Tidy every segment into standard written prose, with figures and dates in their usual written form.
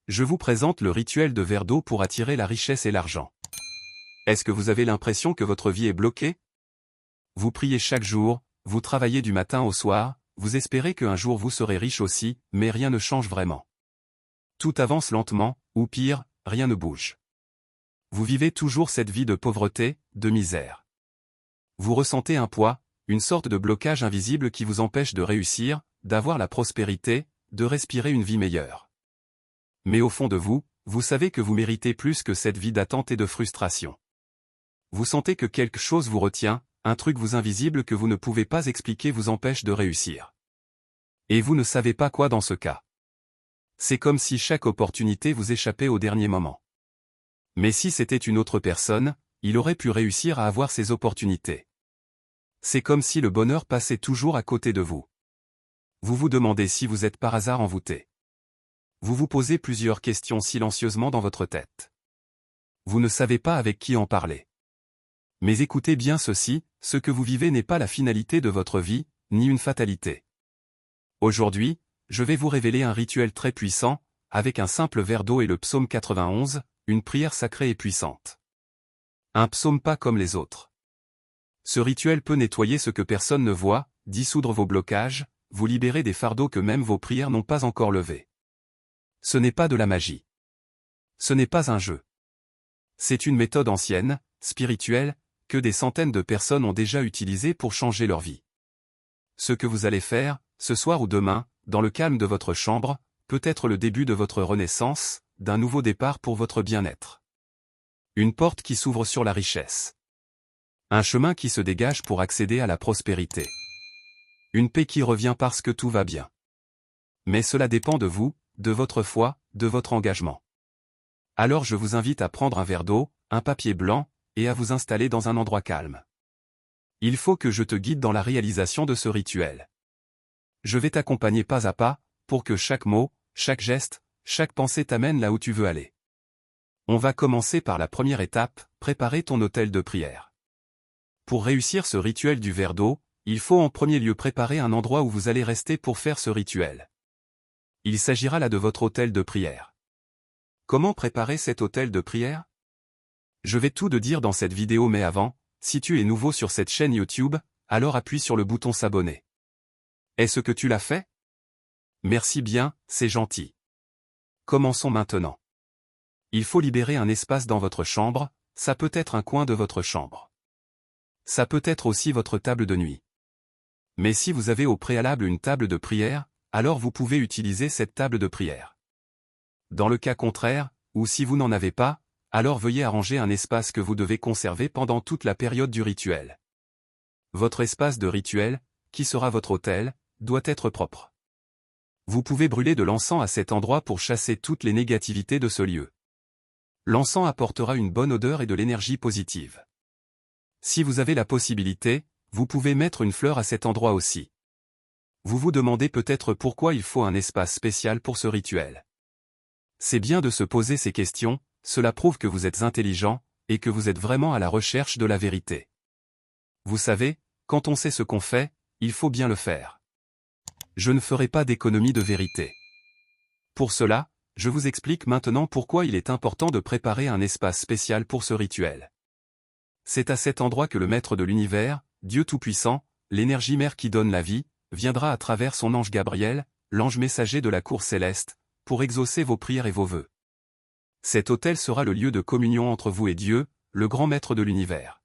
Je vous présente le rituel de verre d'eau pour attirer la richesse et l'argent. Est-ce que vous avez l'impression que votre vie est bloquée? Vous priez chaque jour, vous travaillez du matin au soir, vous espérez qu'un jour vous serez riche aussi, mais rien ne change vraiment. Tout avance lentement, ou pire, rien ne bouge. Vous vivez toujours cette vie de pauvreté, de misère. Vous ressentez un poids, une sorte de blocage invisible qui vous empêche de réussir, d'avoir la prospérité, de respirer une vie meilleure. Mais au fond de vous, vous savez que vous méritez plus que cette vie d'attente et de frustration. Vous sentez que quelque chose vous retient, un truc vous invisible que vous ne pouvez pas expliquer vous empêche de réussir. Et vous ne savez pas quoi dans ce cas. C'est comme si chaque opportunité vous échappait au dernier moment. Mais si c'était une autre personne, il aurait pu réussir à avoir ces opportunités. C'est comme si le bonheur passait toujours à côté de vous. Vous vous demandez si vous êtes par hasard envoûté. Vous vous posez plusieurs questions silencieusement dans votre tête. Vous ne savez pas avec qui en parler. Mais écoutez bien ceci, ce que vous vivez n'est pas la finalité de votre vie, ni une fatalité. Aujourd'hui, je vais vous révéler un rituel très puissant, avec un simple verre d'eau et le psaume 91, une prière sacrée et puissante. Un psaume pas comme les autres. Ce rituel peut nettoyer ce que personne ne voit, dissoudre vos blocages, vous libérer des fardeaux que même vos prières n'ont pas encore levés. Ce n'est pas de la magie. Ce n'est pas un jeu. C'est une méthode ancienne, spirituelle, que des centaines de personnes ont déjà utilisée pour changer leur vie. Ce que vous allez faire, ce soir ou demain, dans le calme de votre chambre, peut être le début de votre renaissance, d'un nouveau départ pour votre bien-être. Une porte qui s'ouvre sur la richesse. Un chemin qui se dégage pour accéder à la prospérité. Une paix qui revient parce que tout va bien. Mais cela dépend de vous, de votre foi, de votre engagement. Alors je vous invite à prendre un verre d'eau, un papier blanc, et à vous installer dans un endroit calme. Il faut que je te guide dans la réalisation de ce rituel. Je vais t'accompagner pas à pas, pour que chaque mot, chaque geste, chaque pensée t'amène là où tu veux aller. On va commencer par la première étape, préparer ton autel de prière. Pour réussir ce rituel du verre d'eau, il faut en premier lieu préparer un endroit où vous allez rester pour faire ce rituel. Il s'agira là de votre autel de prière. Comment préparer cet autel de prière? Je vais tout te dire dans cette vidéo, mais avant, si tu es nouveau sur cette chaîne YouTube, alors appuie sur le bouton s'abonner. Est-ce que tu l'as fait? Merci bien, c'est gentil. Commençons maintenant. Il faut libérer un espace dans votre chambre, ça peut être un coin de votre chambre. Ça peut être aussi votre table de nuit. Mais si vous avez au préalable une table de prière, alors vous pouvez utiliser cette table de prière. Dans le cas contraire, ou si vous n'en avez pas, alors veuillez arranger un espace que vous devez conserver pendant toute la période du rituel. Votre espace de rituel, qui sera votre autel, doit être propre. Vous pouvez brûler de l'encens à cet endroit pour chasser toutes les négativités de ce lieu. L'encens apportera une bonne odeur et de l'énergie positive. Si vous avez la possibilité, vous pouvez mettre une fleur à cet endroit aussi. Vous vous demandez peut-être pourquoi il faut un espace spécial pour ce rituel. C'est bien de se poser ces questions, cela prouve que vous êtes intelligent, et que vous êtes vraiment à la recherche de la vérité. Vous savez, quand on sait ce qu'on fait, il faut bien le faire. Je ne ferai pas d'économie de vérité. Pour cela, je vous explique maintenant pourquoi il est important de préparer un espace spécial pour ce rituel. C'est à cet endroit que le Maître de l'univers, Dieu Tout-Puissant, l'énergie mère qui donne la vie, viendra à travers son ange Gabriel, l'ange messager de la cour céleste, pour exaucer vos prières et vos vœux. Cet autel sera le lieu de communion entre vous et Dieu, le grand Maître de l'univers.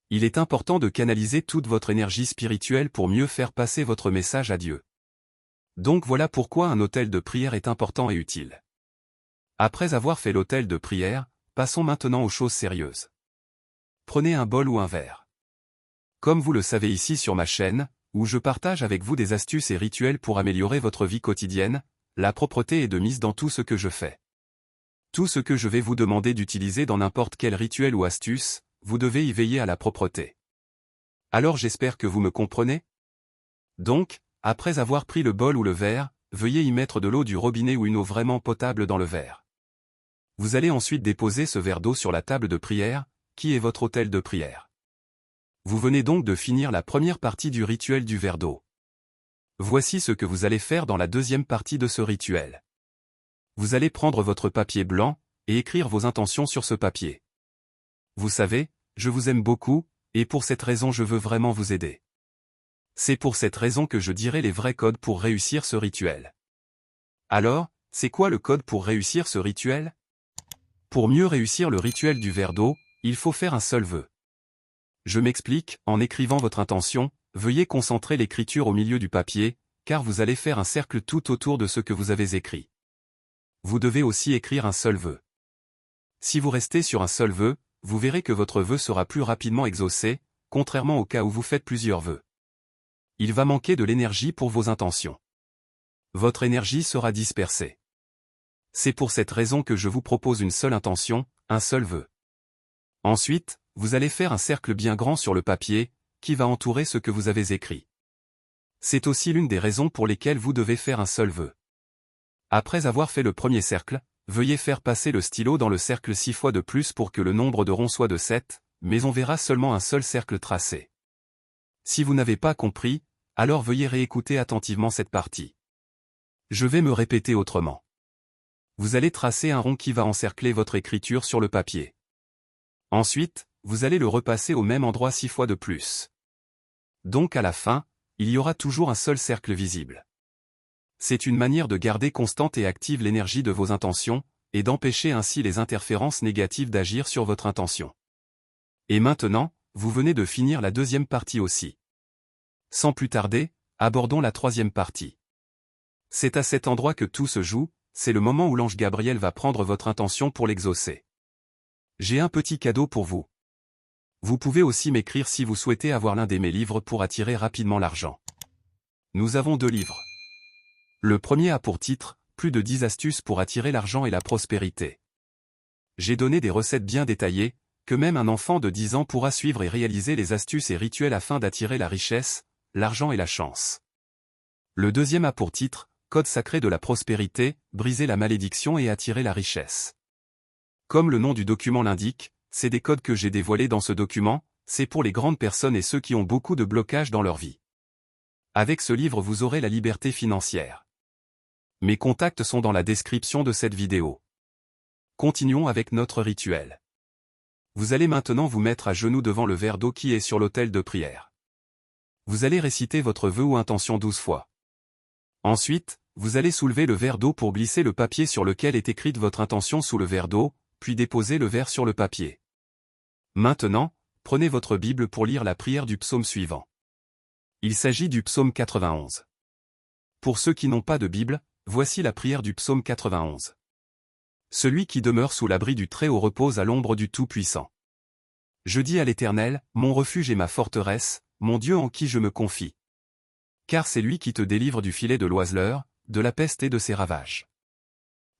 Il est important de canaliser toute votre énergie spirituelle pour mieux faire passer votre message à Dieu. Donc voilà pourquoi un autel de prière est important et utile. Après avoir fait l'autel de prière, passons maintenant aux choses sérieuses. Prenez un bol ou un verre. Comme vous le savez ici sur ma chaîne, où je partage avec vous des astuces et rituels pour améliorer votre vie quotidienne, la propreté est de mise dans tout ce que je fais. Tout ce que je vais vous demander d'utiliser dans n'importe quel rituel ou astuce, vous devez y veiller à la propreté. Alors j'espère que vous me comprenez? Donc, après avoir pris le bol ou le verre, veuillez y mettre de l'eau du robinet ou une eau vraiment potable dans le verre. Vous allez ensuite déposer ce verre d'eau sur la table de prière, qui est votre autel de prière. Vous venez donc de finir la première partie du rituel du verre d'eau. Voici ce que vous allez faire dans la deuxième partie de ce rituel. Vous allez prendre votre papier blanc, et écrire vos intentions sur ce papier. Vous savez, je vous aime beaucoup, et pour cette raison je veux vraiment vous aider. C'est pour cette raison que je dirai les vrais codes pour réussir ce rituel. Alors, c'est quoi le code pour réussir ce rituel? Pour mieux réussir le rituel du verre d'eau, il faut faire un seul vœu. Je m'explique, en écrivant votre intention, veuillez concentrer l'écriture au milieu du papier, car vous allez faire un cercle tout autour de ce que vous avez écrit. Vous devez aussi écrire un seul vœu. Si vous restez sur un seul vœu, vous verrez que votre vœu sera plus rapidement exaucé, contrairement au cas où vous faites plusieurs vœux. Il va manquer de l'énergie pour vos intentions. Votre énergie sera dispersée. C'est pour cette raison que je vous propose une seule intention, un seul vœu. Ensuite, vous allez faire un cercle bien grand sur le papier, qui va entourer ce que vous avez écrit. C'est aussi l'une des raisons pour lesquelles vous devez faire un seul vœu. Après avoir fait le premier cercle, veuillez faire passer le stylo dans le cercle 6 fois de plus pour que le nombre de ronds soit de 7, mais on verra seulement un seul cercle tracé. Si vous n'avez pas compris, alors veuillez réécouter attentivement cette partie. Je vais me répéter autrement. Vous allez tracer un rond qui va encercler votre écriture sur le papier. Ensuite, vous allez le repasser au même endroit 6 fois de plus. Donc à la fin, il y aura toujours un seul cercle visible. C'est une manière de garder constante et active l'énergie de vos intentions, et d'empêcher ainsi les interférences négatives d'agir sur votre intention. Et maintenant, vous venez de finir la deuxième partie aussi. Sans plus tarder, abordons la troisième partie. C'est à cet endroit que tout se joue, c'est le moment où l'ange Gabriel va prendre votre intention pour l'exaucer. J'ai un petit cadeau pour vous. Vous pouvez aussi m'écrire si vous souhaitez avoir l'un de mes livres pour attirer rapidement l'argent. Nous avons 2 livres. Le premier a pour titre « Plus de 10 astuces pour attirer l'argent et la prospérité ». J'ai donné des recettes bien détaillées, que même un enfant de 10 ans pourra suivre et réaliser les astuces et rituels afin d'attirer la richesse, l'argent et la chance. Le deuxième a pour titre « Code sacré de la prospérité, briser la malédiction et attirer la richesse ». Comme le nom du document l'indique, c'est des codes que j'ai dévoilés dans ce document, c'est pour les grandes personnes et ceux qui ont beaucoup de blocages dans leur vie. Avec ce livre vous aurez la liberté financière. Mes contacts sont dans la description de cette vidéo. Continuons avec notre rituel. Vous allez maintenant vous mettre à genoux devant le verre d'eau qui est sur l'autel de prière. Vous allez réciter votre vœu ou intention 12 fois. Ensuite, vous allez soulever le verre d'eau pour glisser le papier sur lequel est écrite votre intention sous le verre d'eau, puis déposer le verre sur le papier. Maintenant, prenez votre Bible pour lire la prière du psaume suivant. Il s'agit du psaume 91. Pour ceux qui n'ont pas de Bible, voici la prière du psaume 91. Celui qui demeure sous l'abri du Très-Haut repose à l'ombre du Tout-Puissant. Je dis à l'Éternel, mon refuge et ma forteresse, mon Dieu en qui je me confie. Car c'est lui qui te délivre du filet de l'oiseleur, de la peste et de ses ravages.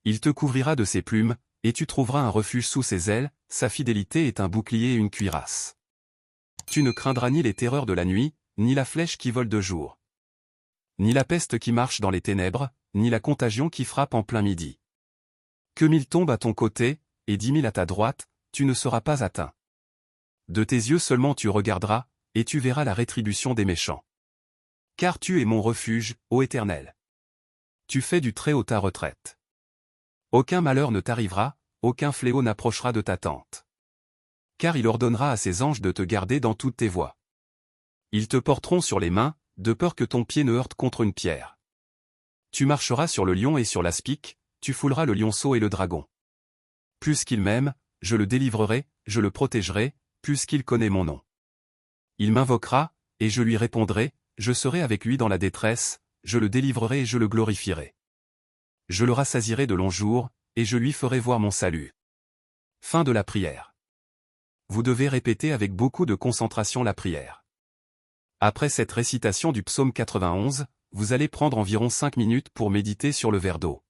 Il te couvrira de ses plumes, et tu trouveras un refuge sous ses ailes, sa fidélité est un bouclier et une cuirasse. Tu ne craindras ni les terreurs de la nuit, ni la flèche qui vole de jour. Ni la peste qui marche dans les ténèbres, ni la contagion qui frappe en plein midi. Que 1000 tombent à ton côté, et 10 000 à ta droite, tu ne seras pas atteint. De tes yeux seulement tu regarderas, et tu verras la rétribution des méchants. Car tu es mon refuge, ô Éternel. Tu fais du Très-Haut ta retraite. Aucun malheur ne t'arrivera, aucun fléau n'approchera de ta tente. Car il ordonnera à ses anges de te garder dans toutes tes voies. Ils te porteront sur les mains, de peur que ton pied ne heurte contre une pierre. Tu marcheras sur le lion et sur l'aspic, tu fouleras le lionceau et le dragon. Puisqu'il m'aime, je le délivrerai, je le protégerai, puisqu'il connaît mon nom. Il m'invoquera, et je lui répondrai, je serai avec lui dans la détresse, je le délivrerai et je le glorifierai. Je le rassasierai de longs jours, et je lui ferai voir mon salut. Fin de la prière. Vous devez répéter avec beaucoup de concentration la prière. Après cette récitation du psaume 91, vous allez prendre environ 5 minutes pour méditer sur le verre d'eau.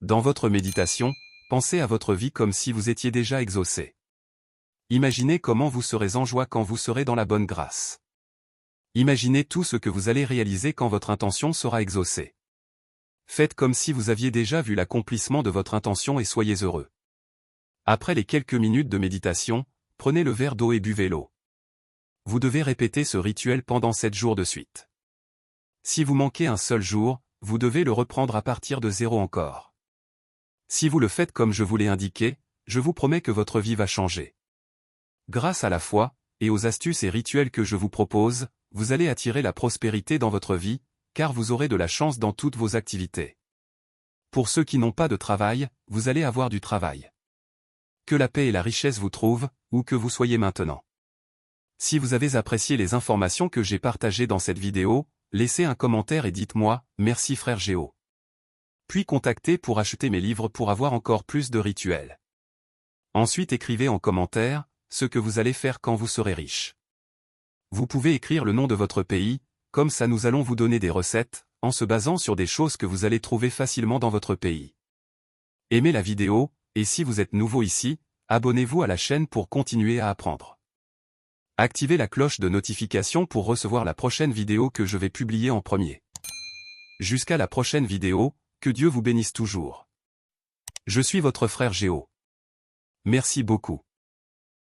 Dans votre méditation, pensez à votre vie comme si vous étiez déjà exaucé. Imaginez comment vous serez en joie quand vous serez dans la bonne grâce. Imaginez tout ce que vous allez réaliser quand votre intention sera exaucée. Faites comme si vous aviez déjà vu l'accomplissement de votre intention et soyez heureux. Après les quelques minutes de méditation, prenez le verre d'eau et buvez l'eau. Vous devez répéter ce rituel pendant 7 jours de suite. Si vous manquez un seul jour, vous devez le reprendre à partir de 0 encore. Si vous le faites comme je vous l'ai indiqué, je vous promets que votre vie va changer. Grâce à la foi, et aux astuces et rituels que je vous propose, vous allez attirer la prospérité dans votre vie, car vous aurez de la chance dans toutes vos activités. Pour ceux qui n'ont pas de travail, vous allez avoir du travail. Que la paix et la richesse vous trouvent, où que vous soyez maintenant. Si vous avez apprécié les informations que j'ai partagées dans cette vidéo, laissez un commentaire et dites-moi « Merci frère Géo ». Puis contactez pour acheter mes livres pour avoir encore plus de rituels. Ensuite écrivez en commentaire ce que vous allez faire quand vous serez riche. Vous pouvez écrire le nom de votre pays, comme ça nous allons vous donner des recettes, en se basant sur des choses que vous allez trouver facilement dans votre pays. Aimez la vidéo, et si vous êtes nouveau ici, abonnez-vous à la chaîne pour continuer à apprendre. Activez la cloche de notification pour recevoir la prochaine vidéo que je vais publier en premier. Jusqu'à la prochaine vidéo, que Dieu vous bénisse toujours. Je suis votre frère Géo. Merci beaucoup.